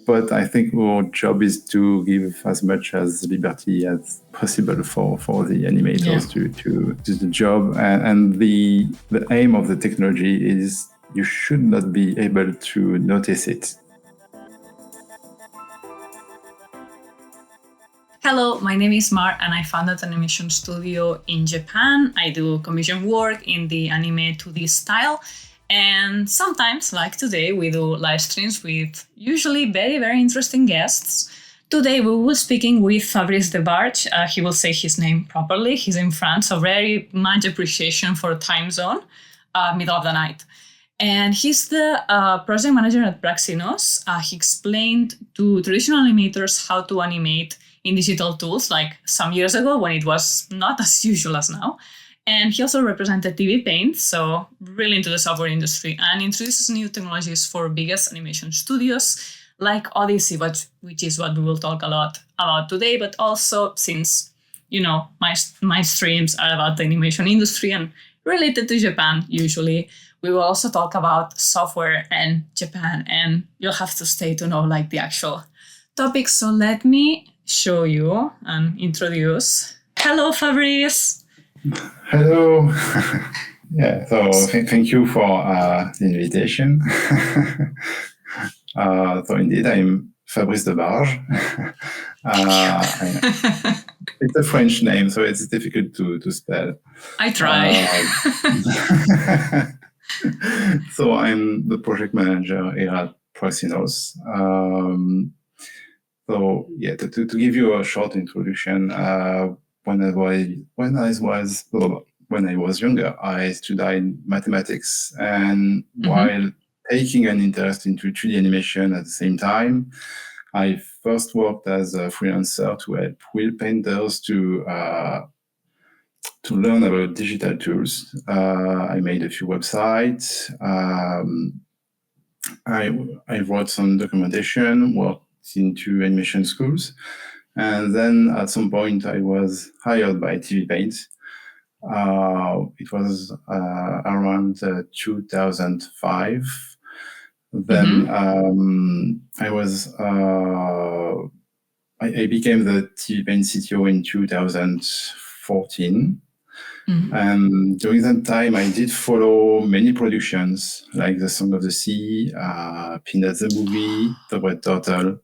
but I think our job is to give as much as liberty as possible for the animators to do the job. And the aim of the technology is you should not be able to notice it. Hello, my name is Mar and I founded an animation studio in Japan. I do commission work in the anime 2D style. And sometimes, like today, we do live streams with usually very, very interesting guests. Today, we will be speaking with Fabrice Debarge. He will say his name properly. He's in France, so very much appreciation for time zone, middle of the night. And he's the project manager at Praxinos. He explained to traditional animators how to animate in digital tools, like some years ago when it was not as usual as now. And he also represented TV Paint, so really into the software industry, and introduces new technologies for biggest animation studios like Odyssey, which is what we will talk a lot about today. But also, since my streams are about the animation industry and related to Japan, usually we will also talk about software and Japan, and you'll have to stay to know like the actual topics. So let me show you and introduce. Hello, Fabrice. Hello. So thank you for the invitation. So indeed, I'm Fabrice Debarge. It's a French name, so it's difficult to spell. I try. So I'm the project manager here at Praxinos. To give you a short introduction, when I was younger, I studied mathematics, and while taking an interest into 3D animation at the same time, I first worked as a freelancer to help wheel painters to learn about digital tools. I made a few websites. I wrote some documentation, worked into animation schools. And then at some point I was hired by TV Paint. It was around 2005. Then I became the TV Paint CTO in 2014. And during that time, I did follow many productions like The Song of the Sea, Peanuts the movie, The Red Turtle.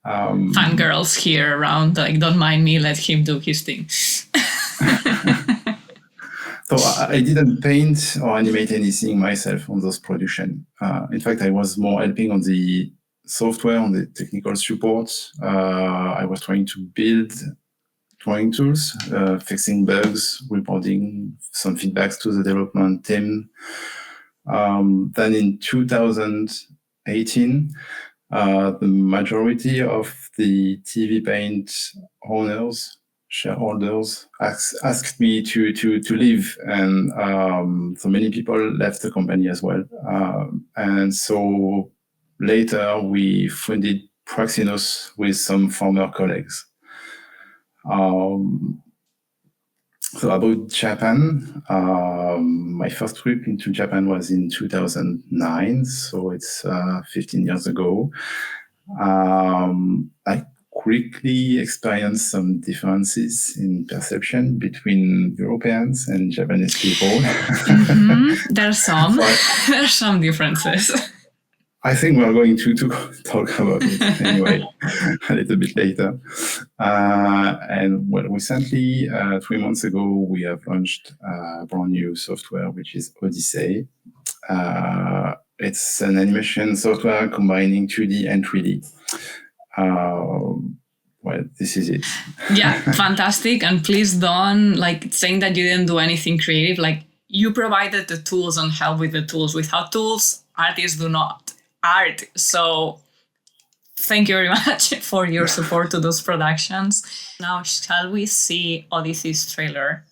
Fangirls here around, like, don't mind me, let him do his thing. So I didn't paint or animate anything myself on those productions. In fact, I was more helping on the software, on the technical support. I was trying to build drawing tools, fixing bugs, reporting some feedbacks to the development team. Then in 2018, the majority of the TV Paint owners, shareholders, asked me to leave, and so many people left the company as well. And so later we funded Praxinos with some former colleagues. So about Japan, my first trip into Japan was in 2009, so it's 15 years ago. I quickly experienced some differences in perception between Europeans and Japanese people. There's some differences. I think we're going to talk about it anyway a little bit later. And well, recently, 3 months ago, we have launched a brand new software, which is Odyssey. It's an animation software combining 2D and 3D. Well, this is it. Yeah, fantastic. And please don't saying that you didn't do anything creative. Like, you provided the tools and help with the tools. Without tools, artists do not art. So thank you very much for your support to those productions. Now, shall we see Odyssey's trailer?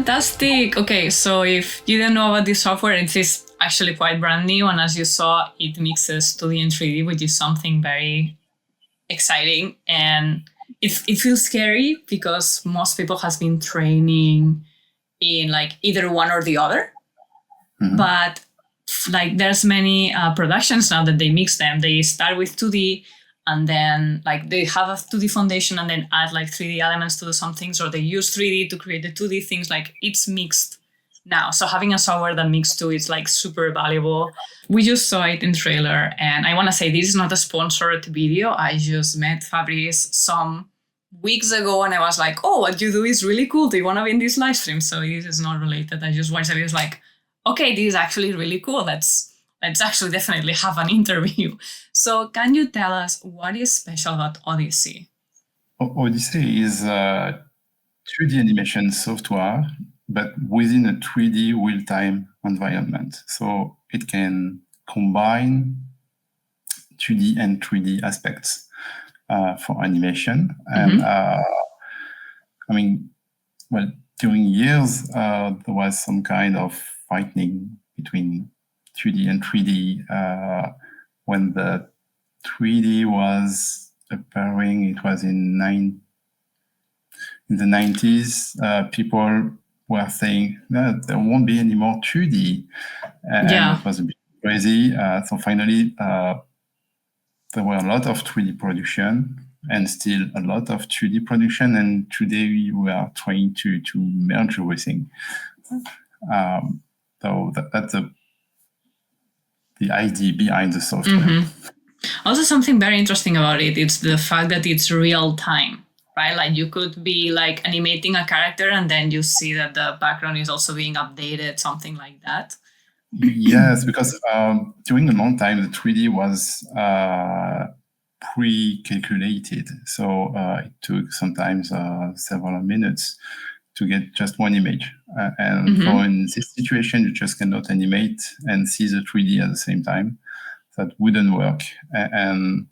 fantastic. Okay, so if you don't know about this software, it is actually quite brand new, and as you saw, it mixes 2D and 3D, which is something very exciting, and it feels scary because most people has been training in like either one or the other. But like there's many productions now that they mix them. They start with 2D and then like they have a 2D foundation and then add like 3D elements to do some things, or they use 3D to create the 2D things. Like it's mixed now. So having a software that mixed two is like super valuable. We just saw it in trailer, and I want to say this is not a sponsored video. I just met Fabrice some weeks ago and I was like, oh, what you do is really cool. Do you want to be in this live stream? So this is not related. I just watched it. It was like, okay, this is actually really cool. Let's actually definitely have an interview. So can you tell us what is special about Odyssey? Odyssey is a 3D animation software, but within a 3D real-time environment. So it can combine 2D and 3D aspects for animation. And I mean, well, during years, there was some kind of fighting between 2D and 3D. When the 3D was appearing, it was in the 90s, people were saying, no, there won't be any more 2D. And it was a bit crazy. So finally, there were a lot of 3D production and still a lot of 2D production. And today we are trying to merge everything. So that's the idea behind the software. Also, something very interesting about it, it's the fact that it's real time, right? Like you could be like animating a character and then you see that the background is also being updated, something like that. Yes, because during a long time, the 3D was pre-calculated. So it took sometimes several minutes to get just one image. And for in this situation, you just cannot animate and see the 3D at the same time. That wouldn't work. And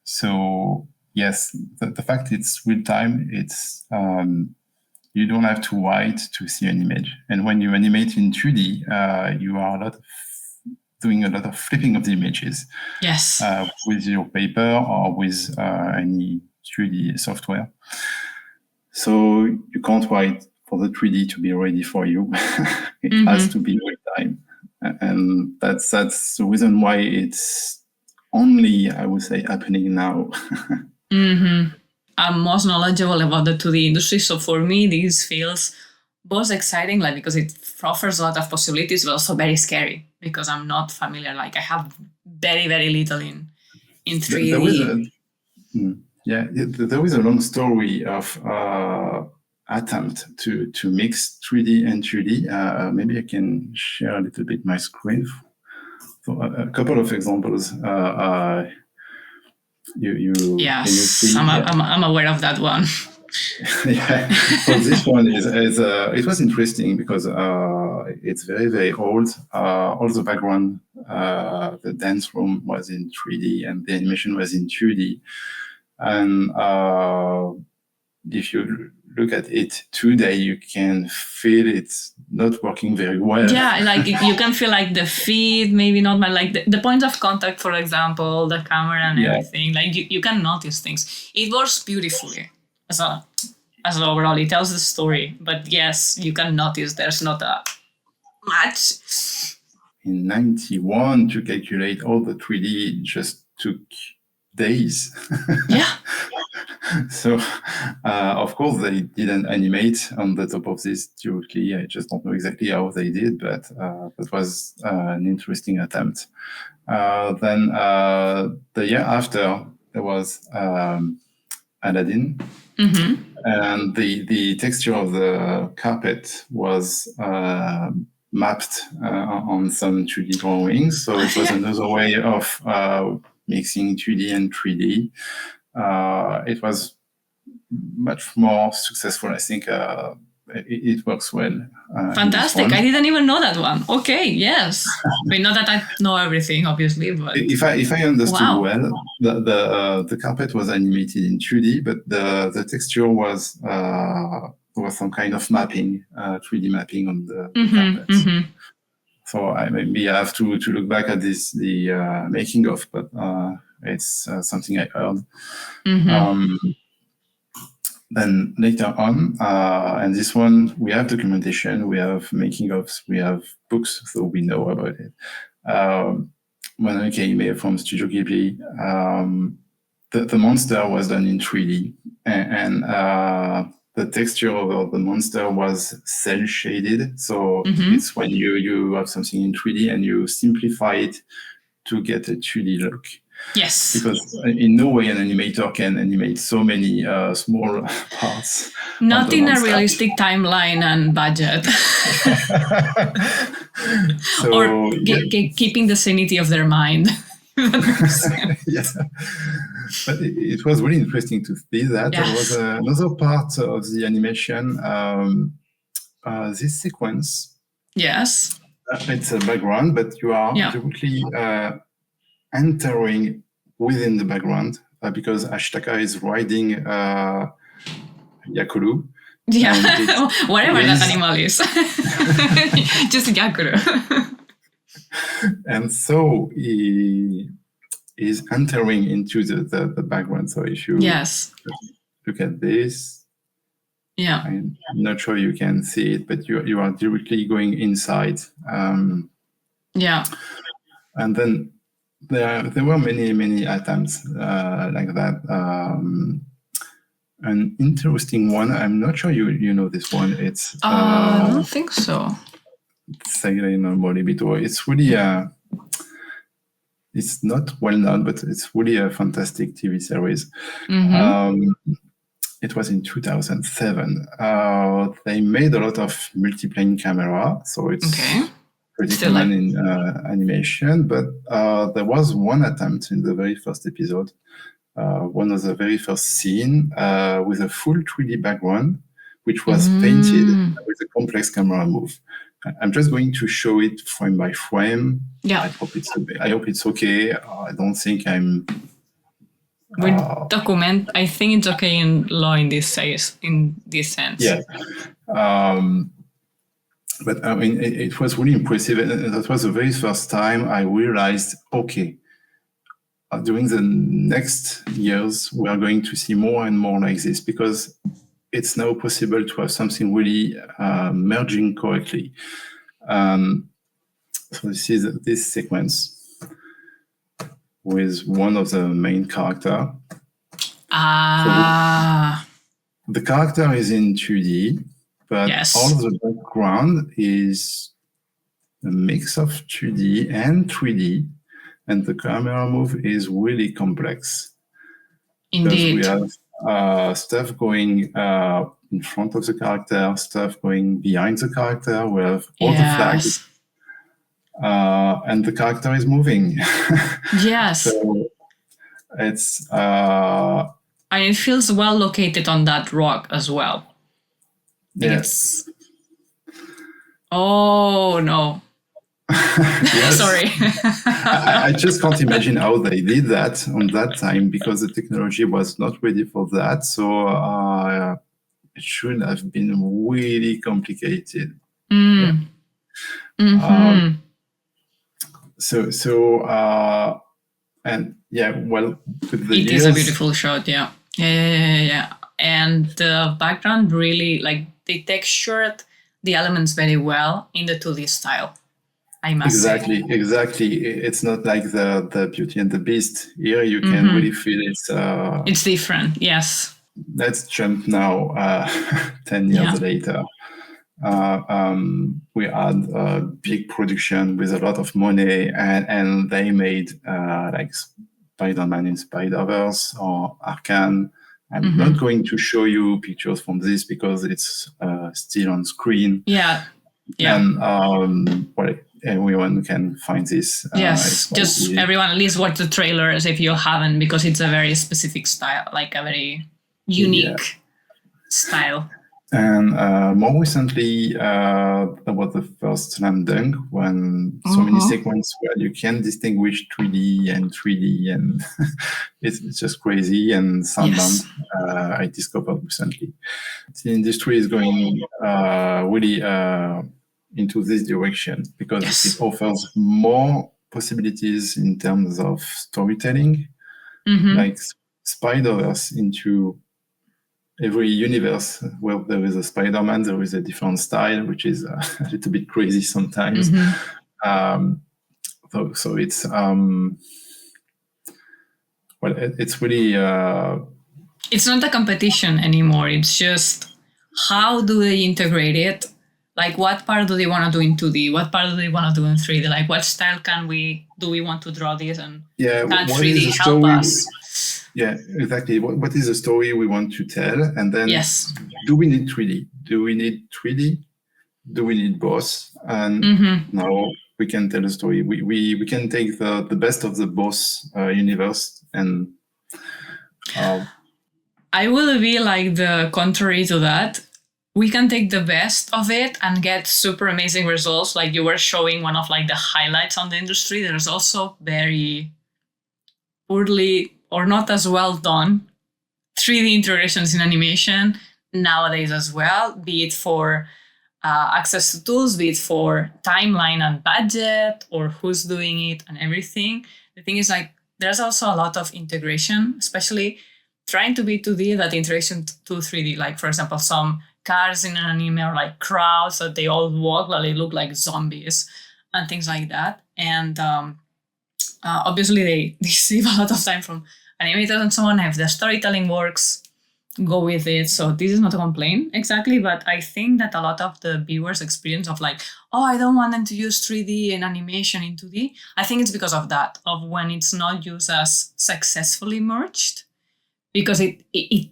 so, yes, the fact it's real time, it's you don't have to wait to see an image. And when you animate in 2D, you are doing a lot of flipping of the images. Yes. With your paper or with any 3D software. So you can't wait for the 3D to be ready for you. It has to be real time. And that's the reason why it's only, I would say, happening now. I'm most knowledgeable about the 2D industry. So for me, this feels both exciting, like because it offers a lot of possibilities, but also very scary because I'm not familiar. Like I have very, very little in 3D. There is a long story of attempt to mix 3D and 2D. Maybe I can share a little bit my screen. So a couple of examples. Yes, I'm aware of that one. Yeah, so this one is it was interesting because it's very, very old. All the background, the dance room was in 3D and the animation was in 2D. And if you look at it today, you can feel it's not working very well. Yeah, like you can feel like the feed, maybe not, but like the point of contact, for example, the camera and everything. Like you can notice things. It works beautifully as overall. It tells the story, but yes, you can notice there's not a match. In 91, to calculate all the 3D just took days. Yeah. So, of course, they didn't animate on the top of this directly. I just don't know exactly how they did, but that was an interesting attempt. Then the year after, there was Aladdin, and the texture of the carpet was mapped on some 3D drawings. So it was another way of mixing 2D and 3D. It was much more successful. I think it works well. Fantastic. I didn't even know that one. Okay, yes. I mean, not that I know everything, obviously, but if I understood well, the carpet was animated in 2D, but the texture was was some kind of mapping, 3D mapping on the carpets. So maybe I have to look back at the making of, but it's something I heard. Then later on, and this one, we have documentation, we have making ofs, we have books, so we know about it. Mononoke Hime from Studio Ghibli, the monster was done in 3D, and the texture of the monster was cell shaded. So it's when you have something in 3D and you simplify it to get a 2D look. Yes. Because in no way an animator can animate so many small parts. Not in a realistic timeline and budget. So, or keeping the sanity of their mind. Yes. But it was really interesting to see that. There was another part of the animation, this sequence. Yes. It's a background, but you are directly entering within the background because Ashitaka is riding Yakuru. Yeah, whatever that animal is. Just Yakuru. And so he is entering into the background. So if you look at this, I'm not sure you can see it, but you are directly going inside. And then there were many attempts like that. An interesting one, I'm not sure you know this one. It's I don't think so. Seirei or Moribito. It's really it's not well known, but it's really a fantastic TV series. It was in 2007. They made a lot of multi-plane camera, so it's pretty common in animation. But there was one attempt in the very first episode, one of the very first scene with a full 3D background, which was painted with a complex camera move. I'm just going to show it frame by frame. I hope it's okay. I don't think I'm. We document. I think it's okay in law in this sense. Yeah. But I mean, it was really impressive. And that was the very first time I realized, okay, during the next years, we are going to see more and more like this because it's now possible to have something really merging correctly. So this is this sequence with one of the main character. So the character is in 2D, but all of the background is a mix of 2D and 3D, and the camera move is really complex. Indeed. Because we have stuff going in front of the character, stuff going behind the character. We have all the flags. And the character is moving. Yes. So it's and it feels well located on that rock as well. Yes. Oh no. Sorry. I just can't imagine how they did that on that time because the technology was not ready for that. So it should have been really complicated. And well, with the it is a beautiful shot. Yeah. And the background really, like, they textured the elements very well in the 2D style. I must say. Exactly. It's not like the Beauty and the Beast. Here you can really feel it's different. Yes. Let's jump now 10 years later. We had a big production with a lot of money, and they made like Spider-Man in Spider-Verse or Arcane. I'm not going to show you pictures from this because it's still on screen. Yeah. And well, everyone can find this. Yes, just everyone at least watch the trailers if you haven't, because it's a very specific style, like a very unique style. And more recently, that was the first slam dunk when so many sequences where you can distinguish 2D and 3D, and it's just crazy. And Soundbound, I discovered recently. The industry is going really into this direction because it offers more possibilities in terms of storytelling, like Spider-Verse into every universe where there is a Spider-Man, there is a different style, which is a little bit crazy sometimes. So it's it's really it's not a competition anymore. It's just how do they integrate it? Like what part do they want to do in 2D? What part do they want to do in 3D? Like what style do we want to draw this, and can 3D help us? Yeah, exactly. What is the story we want to tell? And then do we need 3D? Do we need 3D? Do we need both? And now we can tell a story. We can take the best of the both universe and I will be like the contrary to that. We can take the best of it and get super amazing results. Like you were showing one of like the highlights on the industry. There's also very poorly or not as well done 3D integrations in animation nowadays as well, be it for access to tools, be it for timeline and budget, or who's doing it and everything. The thing is, like, there's also a lot of integration, especially trying to be 2D, that integration to 3D. Like, for example, some cars in an anime or like crowds that they all walk, like they look like zombies and things like that. And obviously they save a lot of time from animators and so on. If the storytelling works, go with it. So this is not a complaint exactly, but I think that a lot of the viewers' experience of like, oh, I don't want them to use 3D and animation in 2D. I think it's because of that, of when it's not used as successfully merged, because it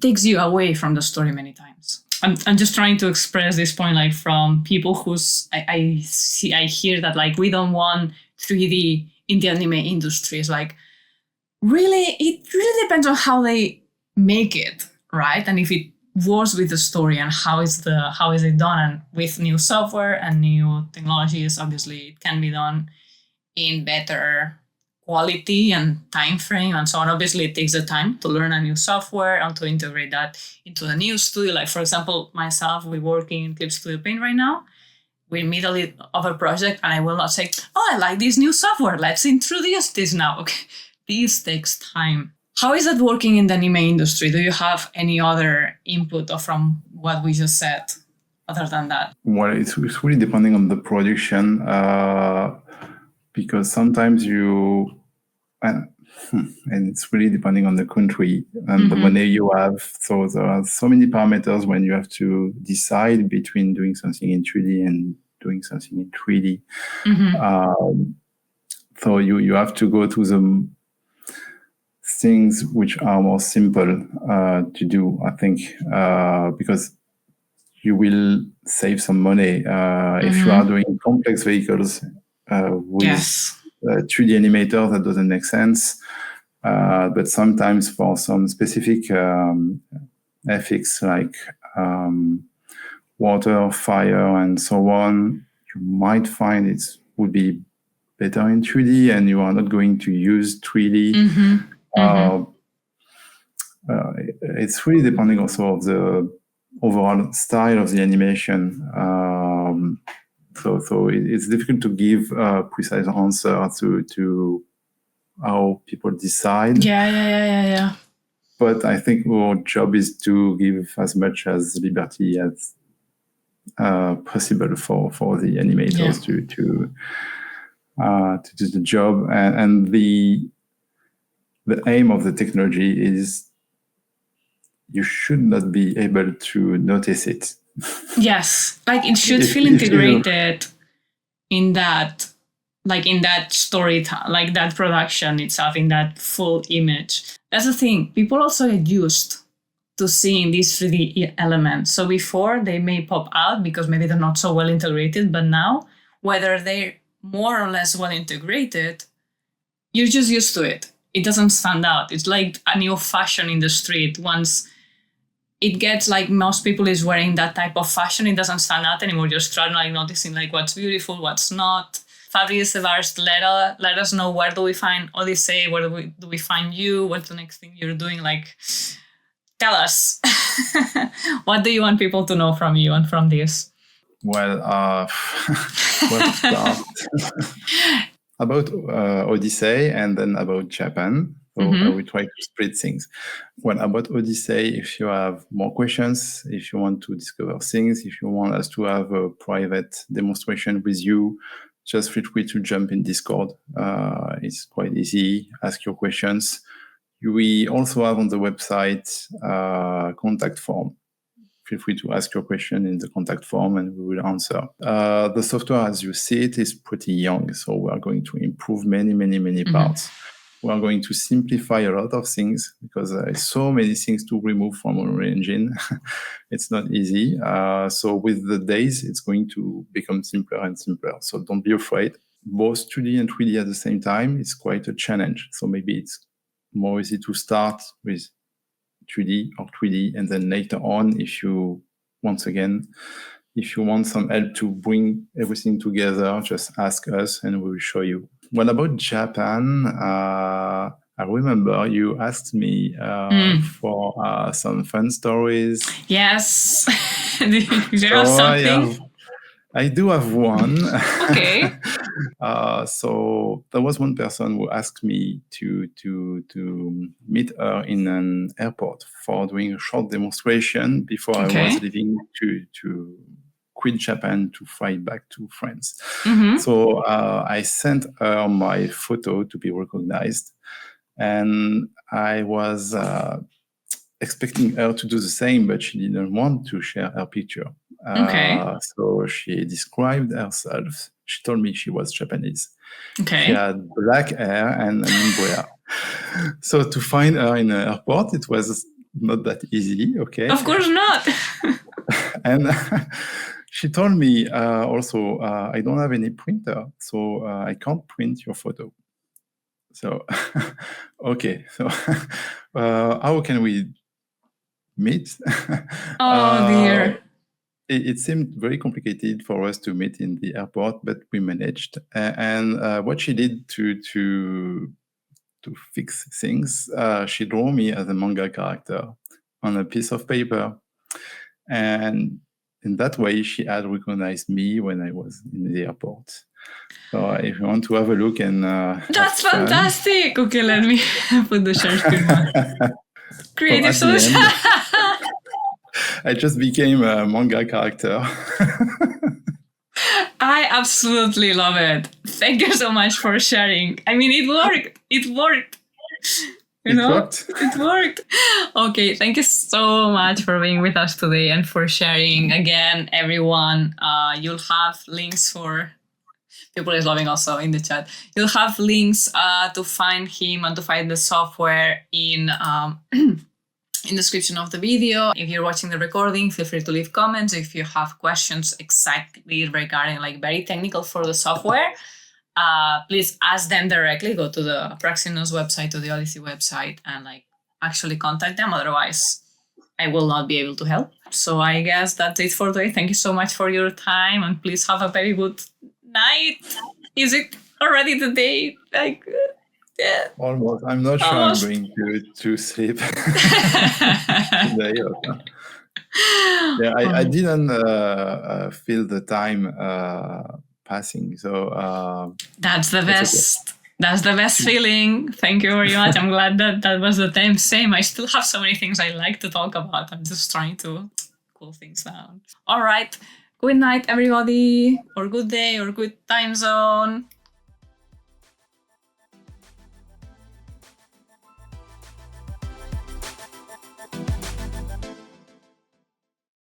takes you away from the story many times. I'm just trying to express this point, like from people I hear that like we don't want 3D in the anime industry. It's like, really, it really depends on how they make it, right? And if it works with the story and how is it done, and with new software and new technologies, obviously it can be done in better quality and time frame and so on. Obviously, it takes the time to learn a new software and to integrate that into the new studio. Like, for example, myself, we work in Clip Studio Paint right now. We're in the middle of a project, and I will not say, oh, I like this new software, let's introduce this now. Okay, this takes time. How is that working in the anime industry? Do you have any other input from what we just said other than that? Well, it's really depending on the production, because sometimes and it's really depending on the country and the money you have. So there are so many parameters when you have to decide between doing something in 2D and doing something in 3D. So you have to go to the things which are more simple to do, I think, because you will save some money. If you are doing complex vehicles with 3D animator, that doesn't make sense. But sometimes for some specific effects like water, fire, and so on, you might find it would be better in 3D, and you are not going to use 3D. It's really depending also of the overall style of the animation. So it's difficult to give a precise answer to how people decide. Yeah. But I think our job is to give as much as liberty as possible for the animators to do the job. And the aim of the technology is you should not be able to notice it. Yes, like it should feel integrated in that, like in that story, like that production itself, in that full image. That's the thing. People also get used to seeing these 3D elements. So before, they may pop out because maybe they're not so well integrated, but now, whether they're more or less well integrated, you're just used to it. It doesn't stand out. It's like a new fashion in the street. Once it gets like most people is wearing that type of fashion. It doesn't stand out anymore. You're starting like noticing like what's beautiful, what's not. Fabrice Debarge, let us know, where do we find Odyssey? Where do we find you? What's the next thing you're doing? Like, tell us. What do you want people to know from you and from this? Well, where to start? About Odyssey and then about Japan. So I will try to split things. Well, about Odyssey, if you have more questions, if you want to discover things, if you want us to have a private demonstration with you, just feel free to jump in Discord. It's quite easy. Ask your questions. We also have on the website contact form. Feel free to ask your question in the contact form and we will answer. The software, as you see it, is pretty young. So we are going to improve many parts. We are going to simplify a lot of things because there are so many things to remove from our engine. It's not easy. So with the days, it's going to become simpler and simpler. So don't be afraid. Both 2D and 3D at the same time is quite a challenge. So maybe it's more easy to start with 2D or 3D, and then later on, if you want some help to bring everything together, just ask us and we will show you. Well, about Japan, I remember you asked me for some fun stories. Yes. Do you have something? I do have one. Okay. So there was one person who asked me to meet her in an airport for doing a short demonstration before I was leaving to quit Japan to fly back to France. So I sent her my photo to be recognized, and I was expecting her to do the same, but she didn't want to share her picture. So she described herself. She told me she was Japanese. She had black hair and an umbrella. So to find her in an airport, it was not that easy. Okay. Of course not. And she told me also, I don't have any printer, so I can't print your photo. So, okay. So how can we meet? Oh dear. It seemed very complicated for us to meet in the airport, but we managed. And what she did to fix things, she drew me as a manga character on a piece of paper. And in that way, she had recognized me when I was in the airport. So if you want to have a look and that's fantastic. Okay, let me put the share screen on. Creative solution. I just became a manga character. I absolutely love it. Thank you so much for sharing. I mean, it worked. It worked. It worked. Okay, thank you so much for being with us today and for sharing. Again, everyone, you'll have links for... People is loving also in the chat. You'll have links to find him and to find the software in in description of the video. If you're watching the recording, feel free to leave comments. If you have questions exactly regarding like very technical for the software, please ask them directly. Go to the Praxinus website, to the Odyssey website, and like actually contact them. Otherwise, I will not be able to help. So I guess that's it for today. Thank you so much for your time, and please have a very good night. Is it already the day? Like, yeah. Almost. I'm not sure I'm going to sleep today. Yeah, I didn't feel the time passing. So that's the best. Okay. That's the best feeling. Thank you very much. I'm glad that was the time. Same. I still have so many things I like to talk about. I'm just trying to cool things down. All right. Good night, everybody, or good day, or good time zone.